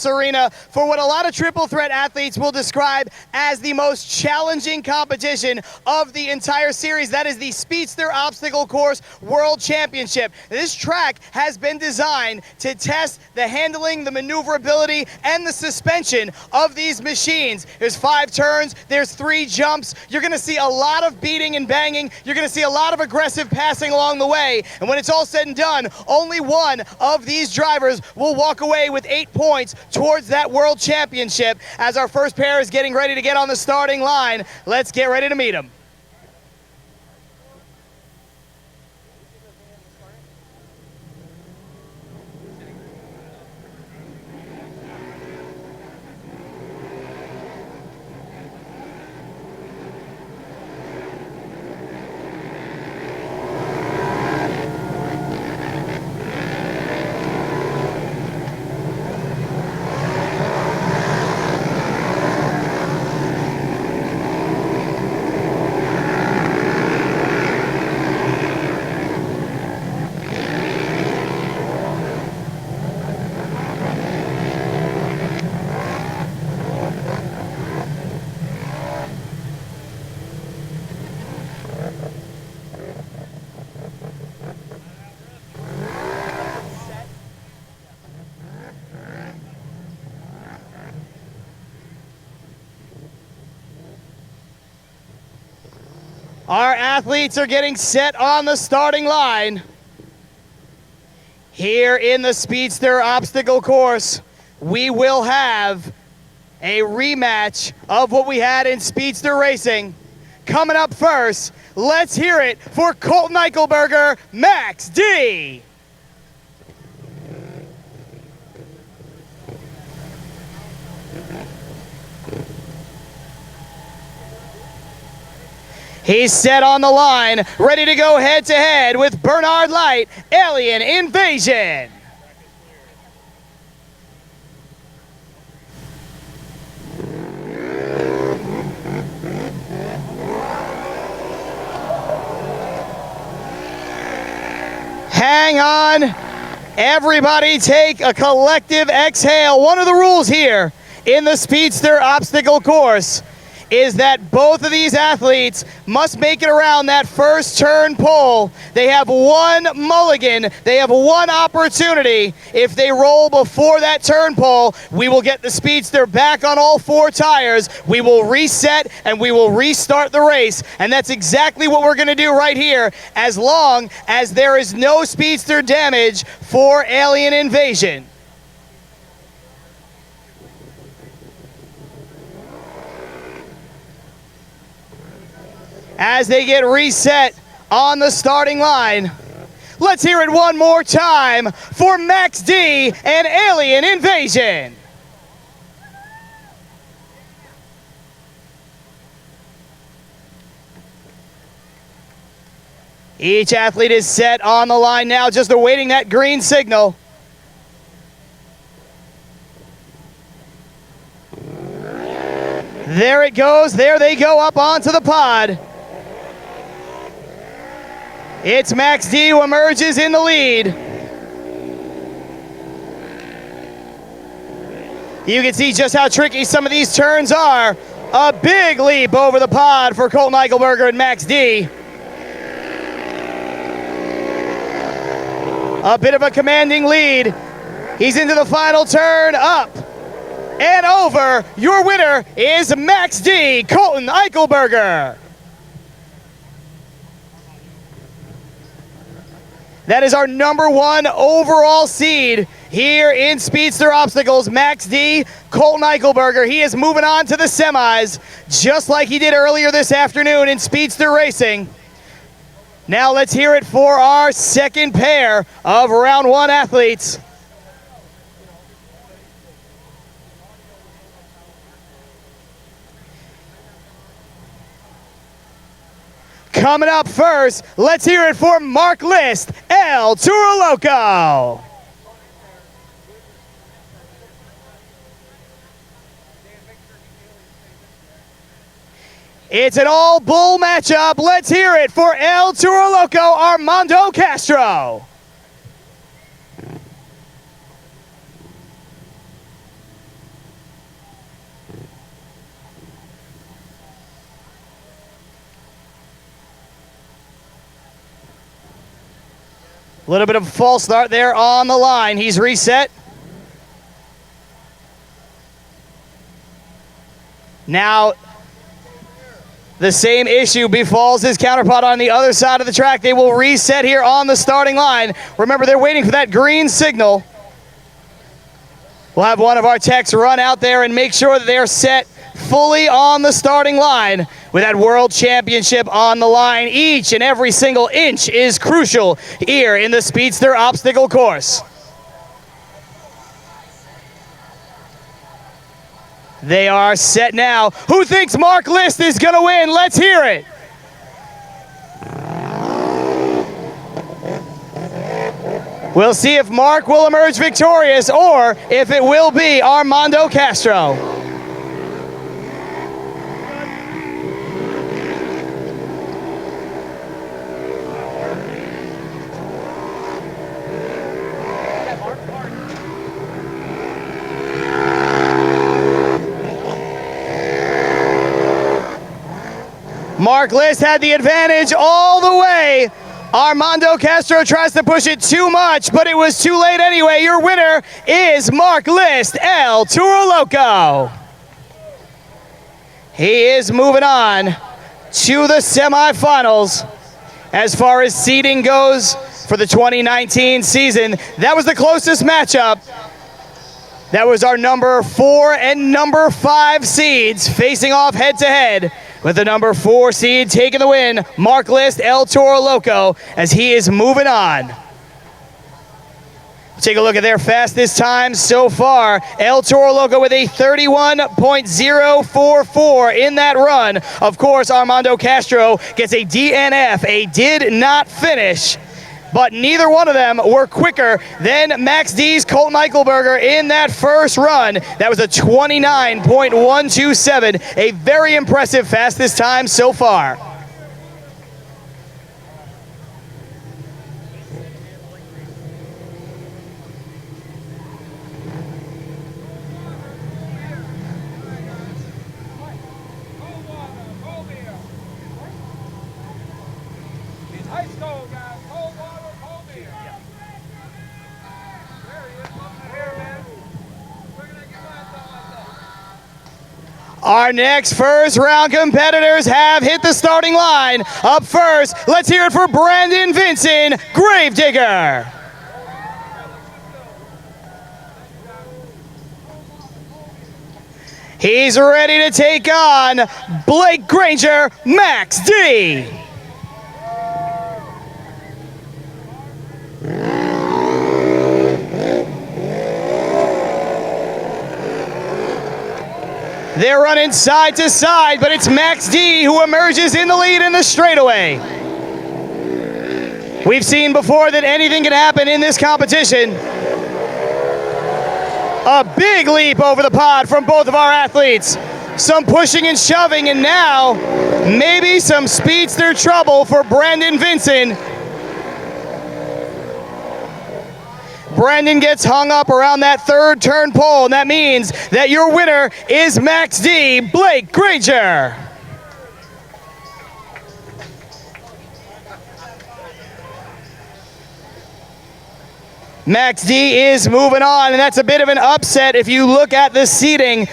Arena for what a lot of triple threat athletes will describe as the most challenging competition of the entire series. That is the Speedster Obstacle Course World Championship. This track has been designed to test the handling, the maneuverability, and the suspension of these machines. There's 5 turns, there's 3 jumps. You're gonna see a lot of beating and banging. You're gonna see a lot of aggressive passing along the way. And when it's all said and done, only one of these drivers will walk away with 8 points towards that world championship. As our first pair is getting ready to get on the starting line, let's get ready to meet them. Our athletes are getting set on the starting line. Here in the Speedster Obstacle Course, we will have a rematch of what we had in Speedster Racing. Coming up first, let's hear it for Colton Eichelberger, Max D. He's set on the line, ready to go head-to-head with Bernard Light, Alien Invasion. Hang on. Everybody take a collective exhale. One of the rules here in the Speedster Obstacle Course is that both of these athletes must make it around that first turn pole. They have one mulligan. They have one opportunity. If they roll before that turn pole, we will get the Speedster back on all 4 tires. We will reset and we will restart the race. And that's exactly what we're gonna do right here, as long as there is no Speedster damage for Alien Invasion. As they get reset on the starting line, let's hear it one more time for Max D and Alien Invasion. Each athlete is set on the line now, just awaiting that green signal. There it goes, there they go up onto the pod. It's Max D who emerges in the lead. You can see just how tricky some of these turns are. A big leap over the pod for Colton Eichelberger and Max D. A bit of a commanding lead. He's into the final turn, up and over. Your winner is Max D, Colton Eichelberger. That is our #1 overall seed here in Speedster Obstacles, Max D, Colton Eichelberger. He is moving on to the semis, just like he did earlier this afternoon in Speedster Racing. Now let's hear it for our second pair of round 1 athletes. Coming up first, let's hear it for Mark List, Toro Loco. It's an all-bull matchup. Let's hear it for Toro Loco, Armando Castro. A little bit of a false start there on the line. He's reset. Now, the same issue befalls his counterpart on the other side of the track. They will reset here on the starting line. Remember, they're waiting for that green signal. We'll have one of our techs run out there and make sure that they are set fully on the starting line with that world championship on the line. Each and every single inch is crucial here in the Speedster obstacle course. They are set now. Who thinks Mark List is going to win? Let's hear it. We'll see if Mark will emerge victorious or if it will be Armando Castro. Mark List had the advantage all the way. Armando Castro tries to push it too much, but it was too late anyway. Your winner is Mark List, El Toro Loco. He is moving on to the semifinals. As far as seeding goes for the 2019 season, that was the closest matchup. That was our number 4 and number 5 seeds facing off head-to-head, with the number 4 seed taking the win, Mark List, El Toro Loco, as he is moving on. Take a look at their fastest time so far. El Toro Loco with a 31.044 in that run. Of course, Armando Castro gets a DNF, a did not finish. But neither one of them were quicker than Max D's Colton Eichelberger in that first run. That was a 29.127, a very impressive fastest time so far. Our next first round competitors have hit the starting line. Up first, let's hear it for Brandon Vincent, Gravedigger. He's ready to take on Blake Granger, Max D. They're running side to side, but it's Max D who emerges in the lead in the straightaway. We've seen before that anything can happen in this competition. A big leap over the pod from both of our athletes. Some pushing and shoving, and now maybe some speedster trouble for Brandon Vincent. Brandon gets hung up around that third turn pole, and that means that your winner is Max D, Blake Granger. Max D is moving on, and that's a bit of an upset if you look at the seeding.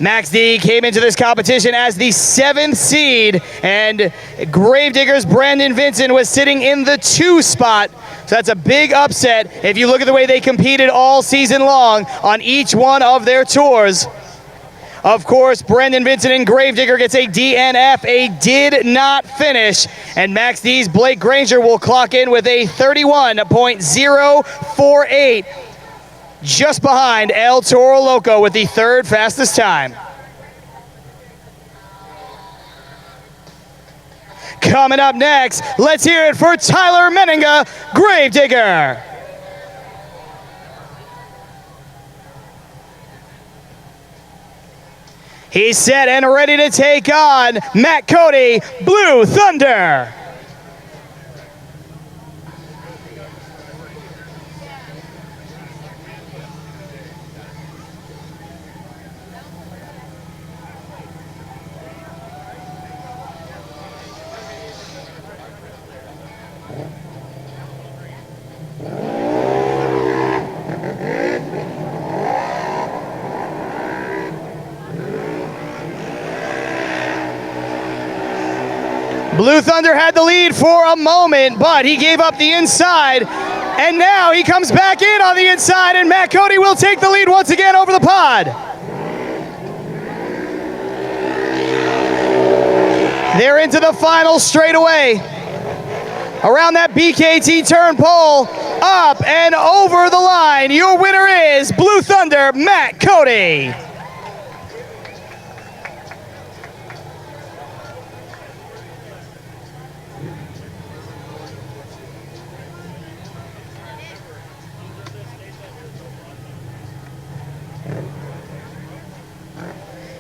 Max D came into this competition as the 7th seed, and Gravedigger's Brandon Vincent was sitting in the 2 spot. So that's a big upset if you look at the way they competed all season long on each one of their tours. Of course, Brandon Vincent and Gravedigger gets a DNF, a did not finish, and Max D's Blake Granger will clock in with a 31.048, just behind El Toro Loco with the 3rd fastest time. Coming up next, let's hear it for Tyler Menninga, Gravedigger. He's set and ready to take on Matt Cody, Blue Thunder. Blue Thunder had the lead for a moment, but he gave up the inside, and now he comes back in on the inside, and Matt Cody will take the lead once again over the pod. They're into the final straight away. Around that BKT turn pole, up and over the line. Your winner is Blue Thunder, Matt Cody.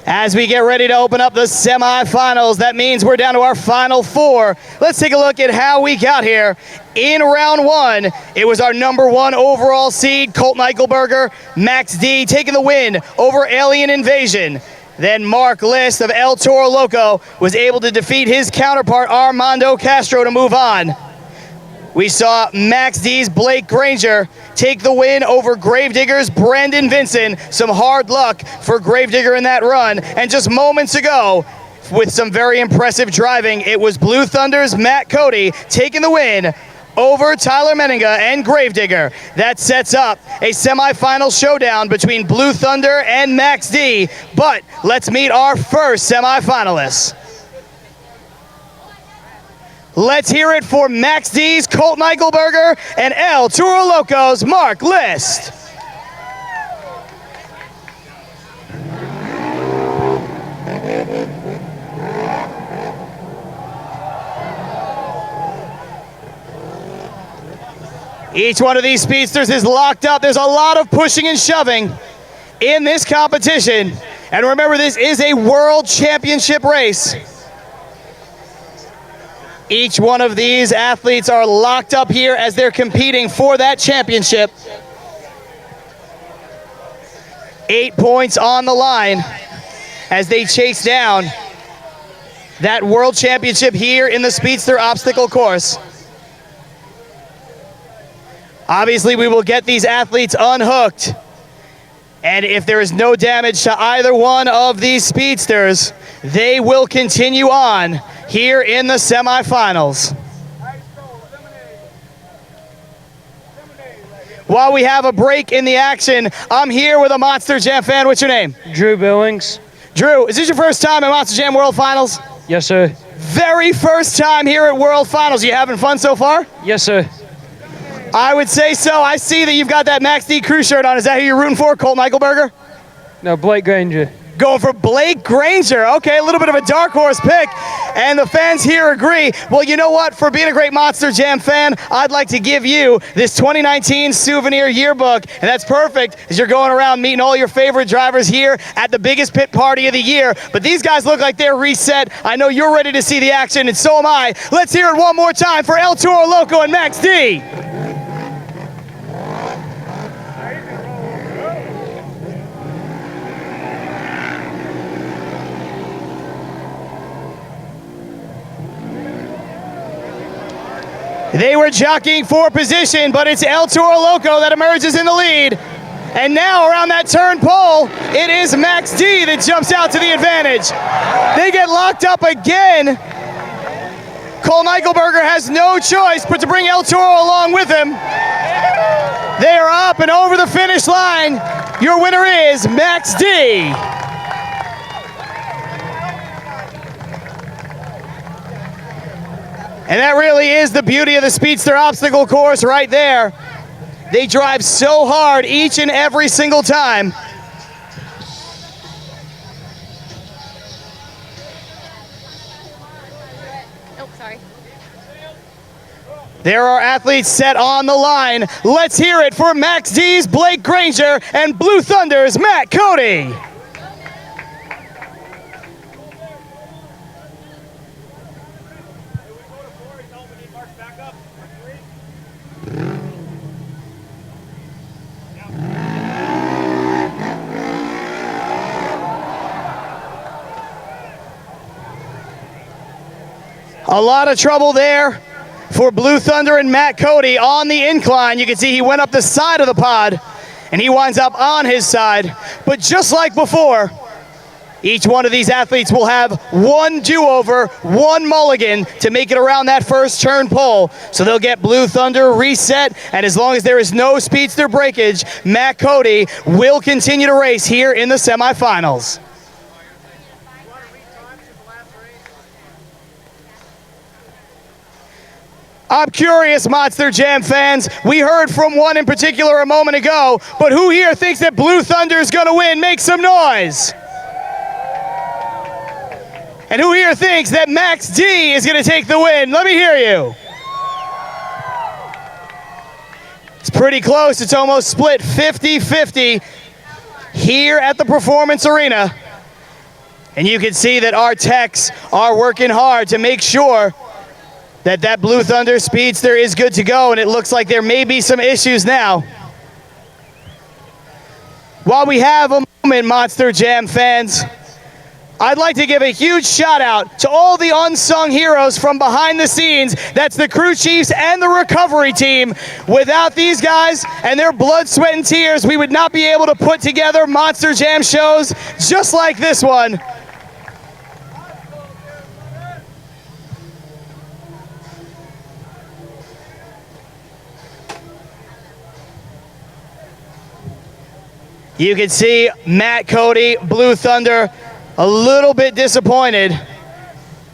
As we get ready to open up the semifinals, that means we're down to our final four. Let's take a look at how we got here. In round one, it was our #1 overall seed, Colt Eichelberger, Max D, taking the win over Alien Invasion. Then Mark List of El Toro Loco was able to defeat his counterpart, Armando Castro, to move on. We saw Max D's Blake Granger take the win over Gravedigger's Brandon Vinson. Some hard luck for Gravedigger in that run. And just moments ago, with some very impressive driving, it was Blue Thunder's Matt Cody taking the win over Tyler Menninga and Gravedigger. That sets up a semifinal showdown between Blue Thunder and Max D. But let's meet our first semifinalists. Let's hear it for Max D's Colt Eichelberger and El Toro Loco's Mark List. Each one of these speedsters is locked up. There's a lot of pushing and shoving in this competition. And remember, this is a world championship race. Each one of these athletes are locked up here as they're competing for that championship. 8 points on the line as they chase down that world championship here in the Speedster obstacle course. Obviously, we will get these athletes unhooked. And if there is no damage to either one of these speedsters, they will continue on here in the semifinals. While we have a break in the action, I'm here with a Monster Jam fan. What's your name? Drew Billings. Drew, is this your first time at Monster Jam World Finals? Yes, sir. Very first time here at World Finals. You having fun so far? Yes, sir. I would say so. I see that you've got that Max D crew shirt on. Is that who you're rooting for, Colt Eichelberger? No, Blake Granger. Going for Blake Granger. Okay, a little bit of a dark horse pick, and the fans here agree. Well, you know what? For being a great Monster Jam fan, I'd like to give you this 2019 souvenir yearbook, and that's perfect as you're going around meeting all your favorite drivers here at the biggest pit party of the year. But these guys look like they're reset. I know you're ready to see the action, and so am I. Let's hear it one more time for El Toro Loco and Max D. They were jockeying for position, but it's El Toro Loco that emerges in the lead. And now around that turn pole, it is Max D that jumps out to the advantage. They get locked up again. Colt Eichelberger has no choice but to bring El Toro along with him. They are up and over the finish line. Your winner is Max D. And that really is the beauty of the Speedster obstacle course right there. They drive so hard each and every single time. Oh, sorry. There are athletes set on the line. Let's hear it for Max D's Blake Granger and Blue Thunder's Matt Cody. A lot of trouble there for Blue Thunder and Matt Cody on the incline. You can see he went up the side of the pod and he winds up on his side. But just like before, Each one of these athletes will have one do-over, one mulligan to make it around that first turn pole. So they'll get Blue Thunder reset, and as long as there is no speedster breakage, Matt Cody will continue to race here in the semifinals. I'm curious, Monster Jam fans. We heard from one in particular a moment ago, but who here thinks that Blue Thunder is going to win? Make some noise. And who here thinks that Max D is going to take the win? Let me hear you. It's pretty close. It's almost split 50-50 here at the Performance Arena. And you can see that our techs are working hard to make sure that that Blue Thunder Speedster is good to go, and it looks like there may be some issues now. While we have a moment, Monster Jam fans, I'd like to give a huge shout out to all the unsung heroes from behind the scenes. That's the crew chiefs and the recovery team. Without these guys and their blood, sweat, and tears, we would not be able to put together Monster Jam shows just like this one. You can see Matt Cody, Blue Thunder, a little bit disappointed,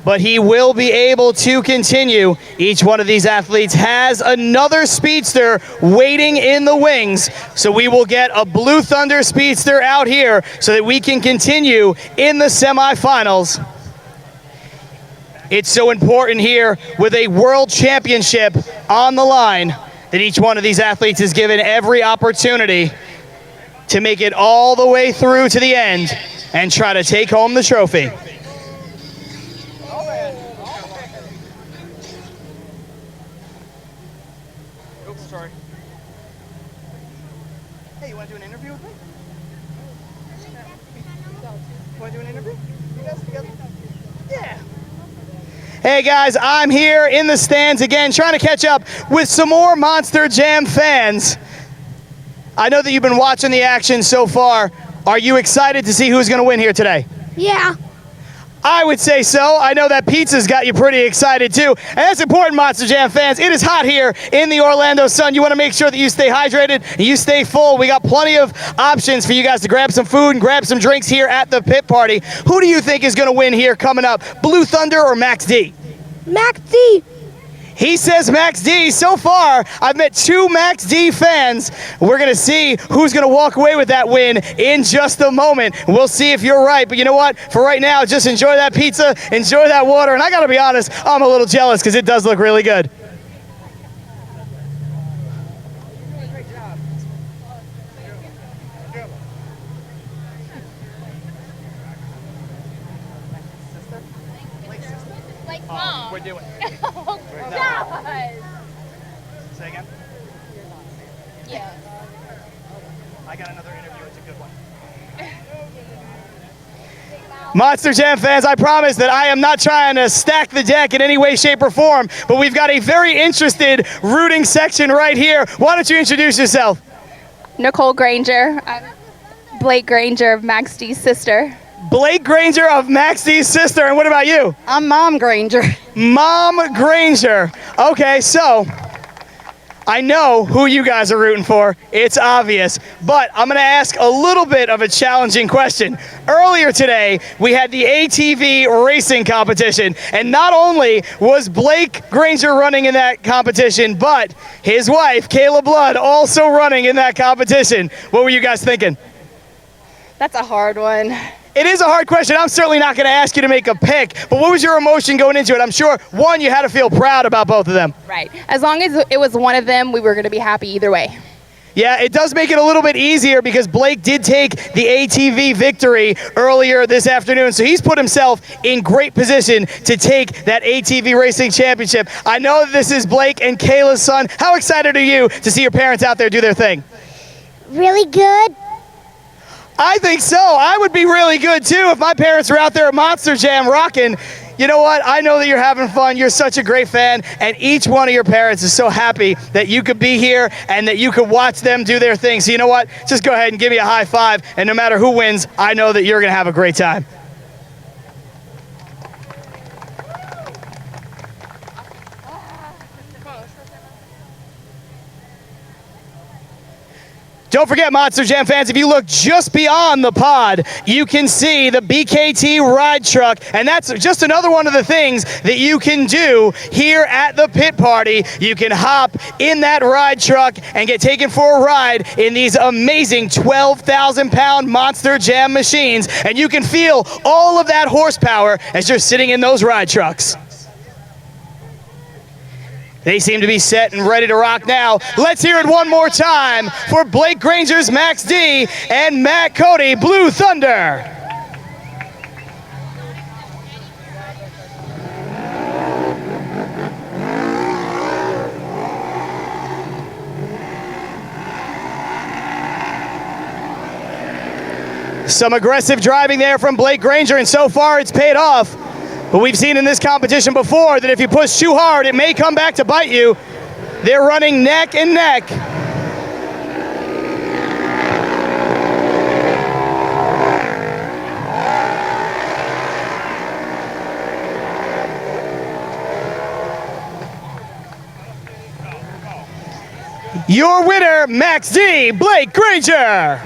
but he will be able to continue. Each one of these athletes has another speedster waiting in the wings, so we will get a Blue Thunder Speedster out here so that we can continue in the semifinals. It's so important here with a world championship on the line that each one of these athletes is given every opportunity to make it all the way through to the end and try to take home the trophy. Oops, sorry. Hey, you want to do an interview with me? You want to do an interview? You guys together? Yeah. Hey guys, I'm here in the stands again, trying to catch up with some more Monster Jam fans. I know that you've been watching the action so far. Are you excited to see who's going to win here today? Yeah. I would say so. I know that pizza's got you pretty excited too. And that's important, Monster Jam fans. It is hot here in the Orlando sun. You want to make sure that you stay hydrated and you stay full. We got plenty of options for you guys to grab some food and grab some drinks here at the pit party. Who do you think is going to win here coming up? Blue Thunder or Max D? Max D. He says Max D. So far, I've met two Max D fans. We're going to see who's going to walk away with that win in just a moment. We'll see if you're right. But you know what? For right now, just enjoy that pizza, enjoy that water. And I got to be honest, I'm a little jealous because it does look really good. Like mom. We're doing. Oh, God. Say again? Yeah. I got another interview. It's a good one. Monster Jam fans, I promise that I am not trying to stack the deck in any way, shape, or form, but we've got a very interested rooting section right here. Why don't you introduce yourself? Nicole Granger. I'm Blake Granger, Max D's sister. Blake Granger of Max D's sister, and what about you? I'm Mom Granger. Mom Granger. Okay, so I know who you guys are rooting for. It's obvious, but I'm going to ask a little bit of a challenging question. Earlier today, we had the ATV racing competition, and not only was Blake Granger running in that competition, but his wife, Kayla Blood, also running in that competition. What were you guys thinking? That's a hard one. It is a hard question. I'm certainly not going to ask you to make a pick, but what was your emotion going into it? I'm sure, one, you had to feel proud about both of them. Right. As long as it was one of them, we were going to be happy either way. Yeah, it does make it a little bit easier because Blake did take the ATV victory earlier this afternoon, so he's put himself in great position to take that ATV racing championship. I know that this is Blake and Kayla's son. How excited are you to see your parents out there do their thing? Really good. I think so. I would be really good too if my parents were out there at Monster Jam rocking. You know what? I know that you're having fun. You're such a great fan, and each one of your parents is so happy that you could be here and that you could watch them do their thing. So you know what? Just go ahead and give me a high five, and no matter who wins, I know that you're going to have a great time. Don't forget, Monster Jam fans, if you look just beyond the pod, you can see the BKT ride truck, and that's just another one of the things that you can do here at the pit party. You can hop in that ride truck and get taken for a ride in these amazing 12,000-pound Monster Jam machines, and you can feel all of that horsepower as you're sitting in those ride trucks. They seem to be set and ready to rock now. Let's hear it one more time for Blake Granger's Max D and Matt Cody, Blue Thunder. Some aggressive driving there from Blake Granger, and so far it's paid off. But we've seen in this competition before that if you push too hard, it may come back to bite you. They're running neck and neck. Your winner, Max D, Blake Granger.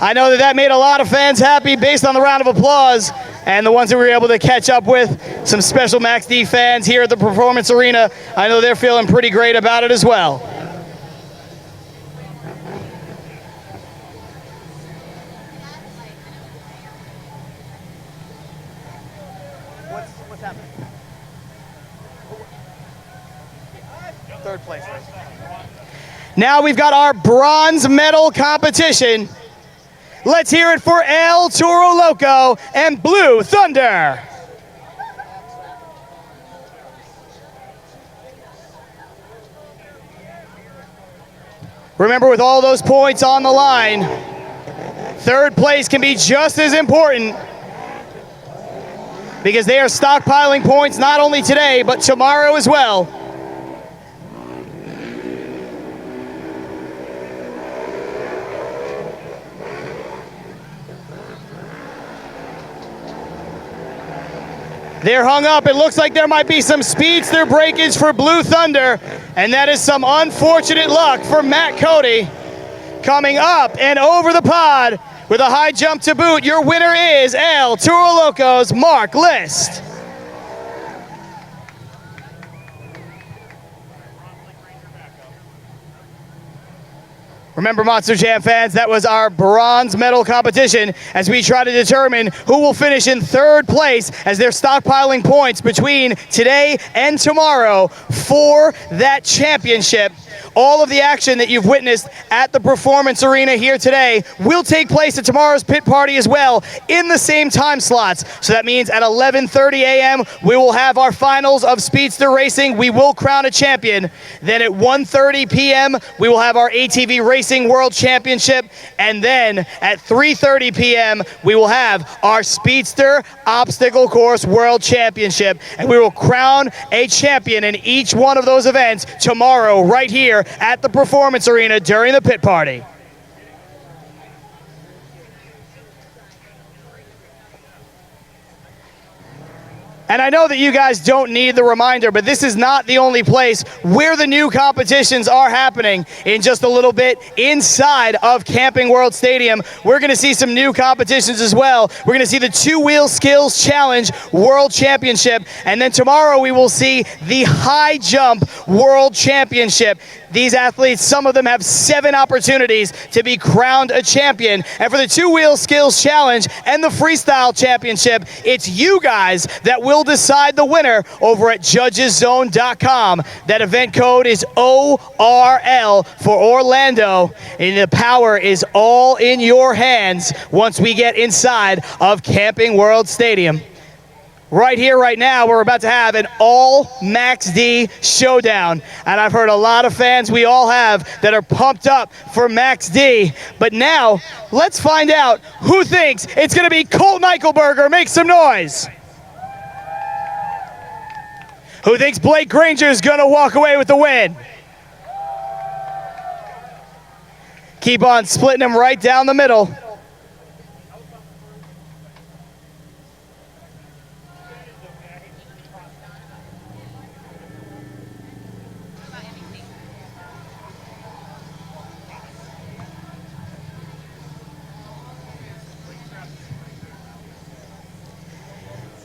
I know that made a lot of fans happy based on the round of applause. And the ones that we were able to catch up with, some special Max D fans here at the Performance Arena, I know they're feeling pretty great about it as well. What's happening? Third place. Now we've got our bronze medal competition. Let's hear it for El Toro Loco and Blue Thunder. Remember, with all those points on the line, third place can be just as important because they are stockpiling points not only today, but tomorrow as well. They're hung up. It looks like there might be some speedster breakage for Blue Thunder, and that is some unfortunate luck for Matt Cody. Coming up and over the pod with a high jump to boot, your winner is El Toro Loco's Mark List. Remember, Monster Jam fans, that was our bronze medal competition as we try to determine who will finish in third place as they're stockpiling points between today and tomorrow for that championship. All of the action that you've witnessed at the Performance Arena here today will take place at tomorrow's pit party as well in the same time slots. So that means at 11:30 a.m. we will have our finals of Speedster Racing. We will crown a champion. Then at 1:30 p.m. we will have our ATV Racing World Championship. And then at 3:30 p.m. we will have our Speedster Obstacle Course World Championship. And we will crown a champion in each one of those events tomorrow right here at the Performance Arena during the pit party. And I know that you guys don't need the reminder, but this is not the only place where the new competitions are happening. In just a little bit, inside of Camping World Stadium, we're going to see some new competitions as well. We're going to see the Two-Wheel Skills Challenge World Championship, and then tomorrow we will see the High Jump World Championship. These athletes, some of them have 7 opportunities to be crowned a champion. And for the Two-Wheel Skills Challenge and the Freestyle Championship, it's you guys that will decide the winner over at judgeszone.com. That event code is ORL for Orlando, and the power is all in your hands once we get inside of Camping World Stadium. Right here, right now, we're about to have an all Max D showdown. And I've heard a lot of fans, we all have, that are pumped up for Max D. But now, let's find out who thinks it's going to be Colt Eichelberger. Make some noise. Who thinks Blake Granger is going to walk away with the win? Keep on splitting them right down the middle.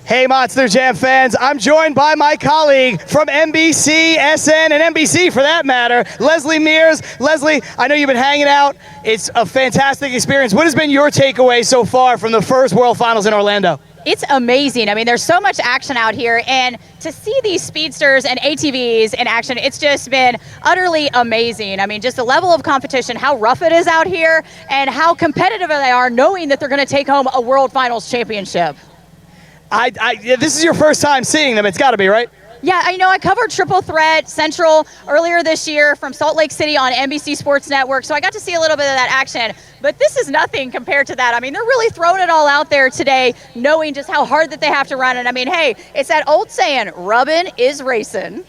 Hey Monster Jam fans, I'm joined by my colleague from NBC, SN, and NBC for that matter, Leslie Mears. Leslie, I know you've been hanging out. It's a fantastic experience. What has been your takeaway so far from the first World Finals in Orlando? It's amazing. I mean, there's so much action out here, and to see these speedsters and ATVs in action, it's just been utterly amazing. I mean, just the level of competition, how rough it is out here, and how competitive they are, knowing that they're going to take home a World Finals championship. This is your first time seeing them, it's got to be, right? Yeah, I covered Triple Threat Central earlier this year from Salt Lake City on NBC Sports Network, so I got to see a little bit of that action. But this is nothing compared to that. I mean, they're really throwing it all out there today, knowing just how hard that they have to run. And I mean, hey, it's that old saying, rubbing is racing.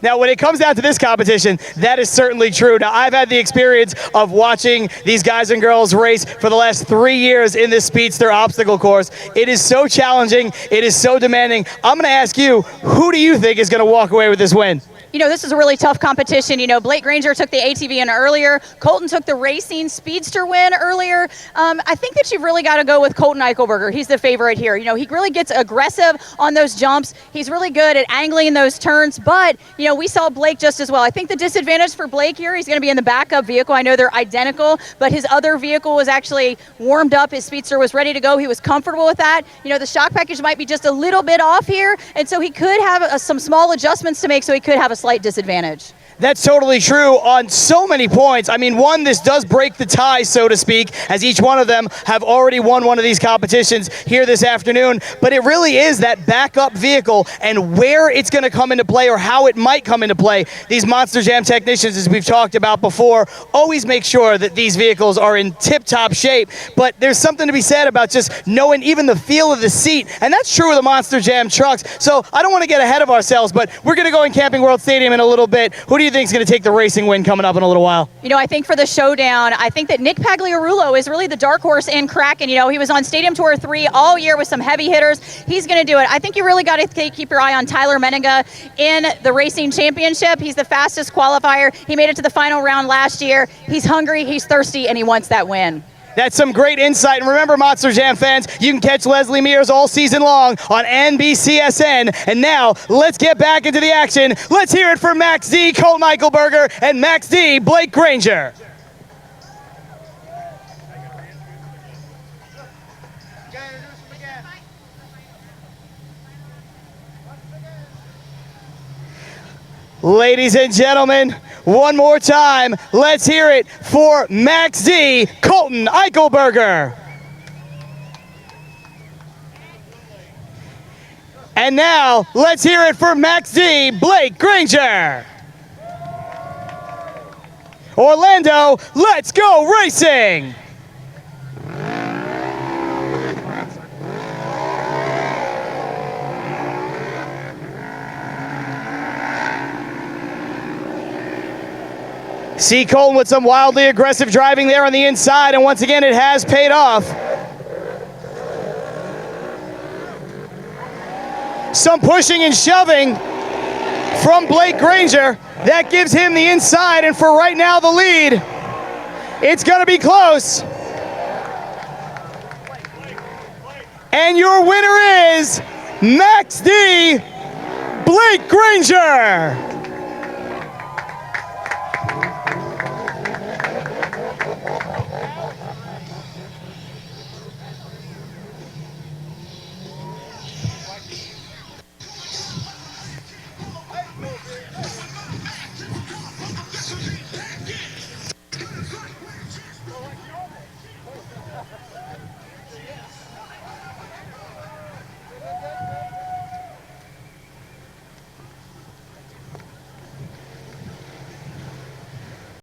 Now, when it comes down to this competition, that is certainly true. Now, I've had the experience of watching these guys and girls race for the last 3 years in this Speedster obstacle course. It is so challenging. It is so demanding. I'm going to ask you, who do you think is going to walk away with this win? This is a really tough competition. Blake Granger took the ATV in earlier. Colton took the racing speedster win earlier. I think that you've really got to go with Colton Eichelberger. He's the favorite here. He really gets aggressive on those jumps. He's really good at angling those turns, but, we saw Blake just as well. I think the disadvantage for Blake here, he's going to be in the backup vehicle. I know they're identical, but his other vehicle was actually warmed up. His speedster was ready to go. He was comfortable with that. The shock package might be just a little bit off here, and so he could have some small adjustments to make, so he could have a slight disadvantage. That's totally true on so many points. I mean, one, this does break the tie, so to speak, as each one of them have already won one of these competitions here this afternoon. But it really is that backup vehicle and where it's going to come into play or how it might come into play. These Monster Jam technicians, as we've talked about before, always make sure that these vehicles are in tip-top shape. But there's something to be said about just knowing even the feel of the seat. And that's true with the Monster Jam trucks. So I don't want to get ahead of ourselves, but we're going to go in Camping World Stadium in a little bit. Who do you think is going to take the racing win coming up in a little while? I think for the showdown, I think that Nick Pagliarulo is really the dark horse in Kraken. He was on Stadium Tour 3 all year with some heavy hitters. He's going to do it. I think you really got to keep your eye on Tyler Menninga in the racing championship. He's the fastest qualifier. He made it to the final round last year. He's hungry, he's thirsty, and he wants that win. That's some great insight. And remember, Monster Jam fans, you can catch Leslie Mears all season long on NBCSN. And now, let's get back into the action. Let's hear it for Max D, Colton Eichelberger, and Max D, Blake Granger. Ladies and gentlemen, one more time, let's hear it for Max D, Colton Eichelberger. And now, let's hear it for Max D, Blake Granger. Orlando, let's go racing! See Colton with some wildly aggressive driving there on the inside, and once again it has paid off. Some pushing and shoving from Blake Granger. That gives him the inside, and for right now the lead. It's going to be close. And your winner is Max D, Blake Granger.